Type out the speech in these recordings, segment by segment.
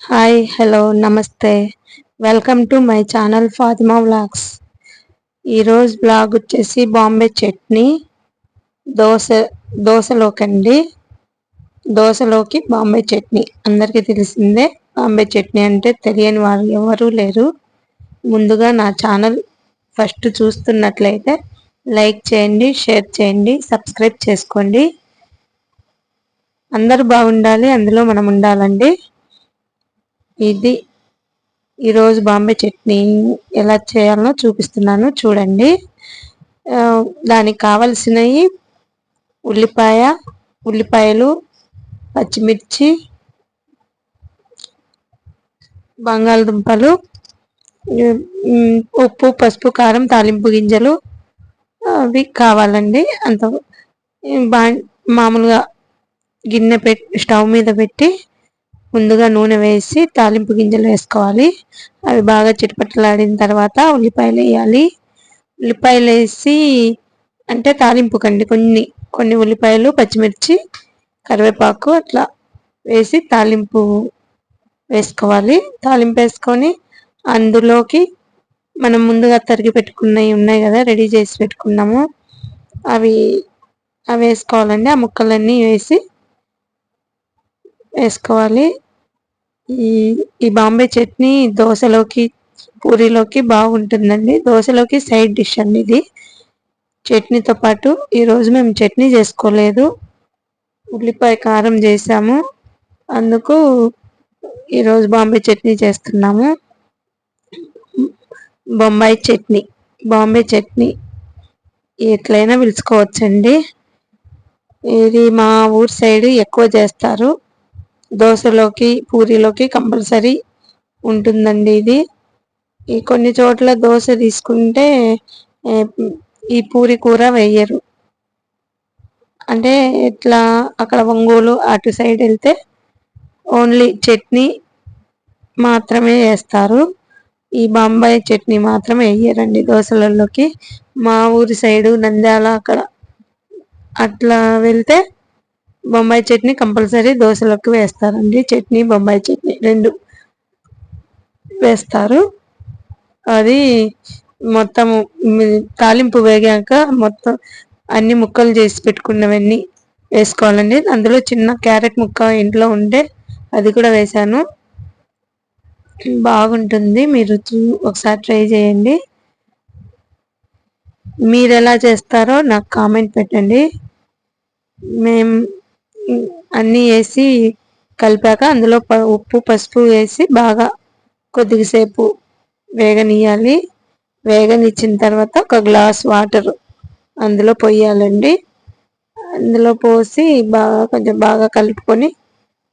Hi hello నమస్తే welcome to my channel Fatima vlogs. ఈరోజు blog వచ్చేసి బాంబే చట్నీ దోశ దోశలోకండి. దోశలోకి బాంబే చట్నీ అందరికీ తెలిసిందే. బాంబే చట్నీ అంటే తెలియని వాళ్ళు ఎవరూ లేరు. ముందుగా నా ఛానల్ ఫస్ట్ చూస్తున్నట్లయితే లైక్ చేయండి, షేర్ చేయండి, సబ్స్క్రైబ్ చేసుకోండి. అందరూ బాగుండాలి, అందులో మనం ఉండాలండి. ఇది ఈరోజు బాంబే చట్నీ ఎలా చేయాలో చూపిస్తున్నాను చూడండి. దానికి కావలసినవి ఉల్లిపాయలు, పచ్చిమిర్చి, బంగాళదుంపలు, ఉప్పు, పసుపు, కారం, తాలింపు గింజలు అవి కావాలండి. అంత మామూలుగా గిన్నె స్టవ్ మీద పెట్టి ముందుగా నూనె వేసి తాలింపు గింజలు వేసుకోవాలి. అవి బాగా చిటపటలాడిన తర్వాత ఉల్లిపాయలు వేయాలి. ఉల్లిపాయలు వేసి అంటే తాలింపు కండి కొన్ని ఉల్లిపాయలు, పచ్చిమిర్చి, కరివేపాకు అట్లా వేసి తాలింపు వేసుకోవాలి. తాలింపు వేసుకొని అందులోకి మనం ముందుగా తరిగి పెట్టుకున్నవి ఉన్నాయి కదా, రెడీ చేసి పెట్టుకున్నాము, అవి వేసుకోవాలండి. ఆ ముక్కలన్నీ వేసుకోవాలి. ఈ బాంబే చట్నీ దోశలోకి, పూరీలోకి బాగుంటుందండి. దోశలోకి సైడ్ డిష్ అండి ఇది. చట్నీతో పాటు ఈరోజు మేము చట్నీ చేసుకోలేదు, ఉల్లిపాయ కారం చేసాము. అందుకు ఈరోజు బాంబే చట్నీ చేస్తున్నాము. బాంబే చట్నీ ఎట్లయినా పిలుచుకోవచ్చండి. ఇది మా ఊరు సైడ్ ఎక్కువ చేస్తారు. దోశలోకి, పూరీలోకి కంపల్సరీ ఉంటుందండి ఇది. ఈ కొన్ని చోట్ల దోశ తీసుకుంటే ఈ పూరి కూర వేయరు. అంటే ఇట్లా అక్కడ ఒంగోలు అటు సైడ్ వెళ్తే ఓన్లీ చట్నీ మాత్రమే వేస్తారు. ఈ బాంబాయి చట్నీ మాత్రమే వేయరండి దోశలలోకి. మా ఊరి సైడు నంద్యాల అట్లా వెళ్తే బొంబాయి చట్నీ కంపల్సరీ దోశలోకి వేస్తారండి. చట్నీ, బొంబాయి చట్నీ రెండు వేస్తారు. అది మొత్తం తాలింపు వేగాక మొత్తం అన్ని ముక్కలు చేసి పెట్టుకున్నవన్నీ వేసుకోవాలండి. అందులో చిన్న క్యారెట్ ముక్క ఇంట్లో ఉంటే అది కూడా వేసాను. బాగుంటుంది, మీరు ఒకసారి ట్రై చేయండి. మీరు ఎలా చేస్తారో నాకు కామెంట్ పెట్టండి. మేము అన్నీ వేసి కలిపాక అందులో ఉప్పు, పసుపు వేసి బాగా కొద్దిసేపు వేగనియాలి. వేగనిచ్చిన తర్వాత ఒక గ్లాస్ వాటర్ అందులో పోయాలండి. అందులో పోసి కొంచెం బాగా కలుపుకొని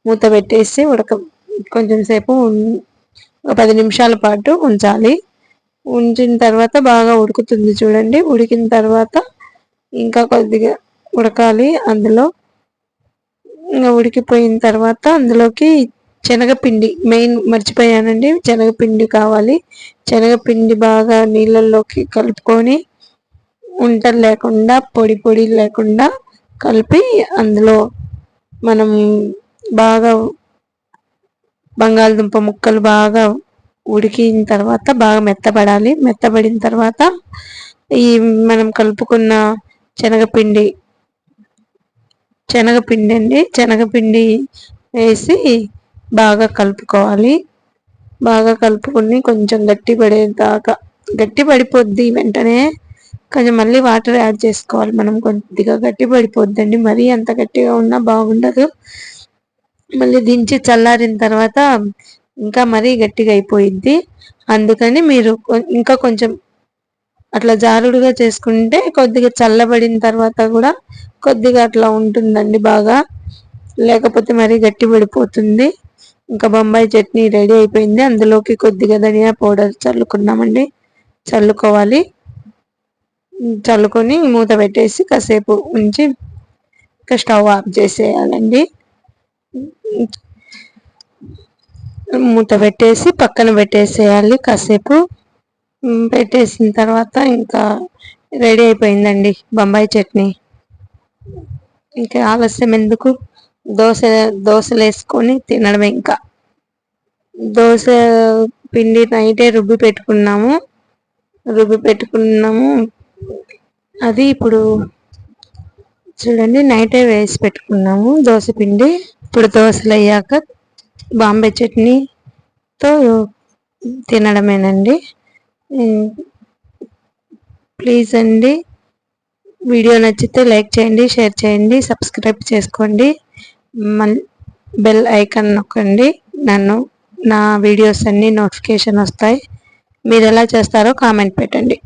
మూత పెట్టేసి కొంచెం సేపు ఒక 10 నిమిషాల పాటు ఉంచాలి. ఉంచిన తర్వాత బాగా ఉడుకుతుంది చూడండి. ఉడికిన తర్వాత ఇంకా కొద్దిగా ఉడకాలి. అందులో ఉడికిపోయిన తర్వాత అందులోకి శనగపిండి మెయిన్ మర్చిపోయానండి, శనగపిండి కావాలి. శనగపిండి బాగా నీళ్ళల్లోకి కలుపుకొని ఉంటలు లేకుండా, పొడి లేకుండా కలిపి అందులో మనం బాగా బంగాళదుంప ముక్కలు బాగా ఉడికిన తర్వాత బాగా మెత్తబడాలి. మెత్తబడిన తర్వాత ఈ మనం కలుపుకున్న శనగపిండి అండి వేసి బాగా కలుపుకోవాలి. బాగా కలుపుకొని కొంచెం గట్టి పడిపోద్ది వెంటనే. కొంచెం మళ్ళీ వాటర్ యాడ్ చేసుకోవాలి. మనం కొద్దిగా గట్టి పడిపోద్దండి, మరీ అంత గట్టిగా ఉన్నా బాగుండదు. మళ్ళీ దించి చల్లారిన తర్వాత ఇంకా మరీ గట్టిగా అయిపోయిద్ది. అందుకని మీరు ఇంకా కొంచెం అట్లా జారుడుగా చేసుకుంటే కొద్దిగా చల్లబడిన తర్వాత కూడా కొద్దిగా అట్లా ఉంటుందండి బాగా. లేకపోతే మరీ గట్టి పడిపోతుంది. ఇంకా బొంబాయి చట్నీ రెడీ అయిపోయింది. అందులోకి కొద్దిగా ధనియా పౌడర్ చల్లుకోవాలి. చల్లుకొని మూత పెట్టేసి కాసేపు ఉంచి ఇంకా స్టవ్ ఆఫ్ చేసేయాలండి. మూత పెట్టేసి పక్కన పెట్టేసేయాలి. కాసేపు పెట్టేసిన తర్వాత ఇంకా రెడీ అయిపోయిందండి బొంబాయి చట్నీ. ఇంకా ఆలస్యం ఎందుకు, దోశలు వేసుకొని తినడమే ఇంకా. దోశ పిండి నైటే రుబ్బి పెట్టుకున్నాము. అది ఇప్పుడు చూడండి, నైటే వేసి పెట్టుకున్నాము దోశ పిండి. ఇప్పుడు దోశలు అయ్యాక బాంబే చట్నీతో తినడమేనండి. ప్లీజ్ అండి, వీడియో నచ్చితే లైక్ చేయండి, షేర్ చేయండి, సబ్స్క్రైబ్ చేసుకోండి, బెల్ ఐకాన్ నొక్కండి. నా వీడియోస్ అన్నీ నోటిఫికేషన్ వస్తాయి. మీరు ఎలా చేస్తారో కామెంట్ పెట్టండి.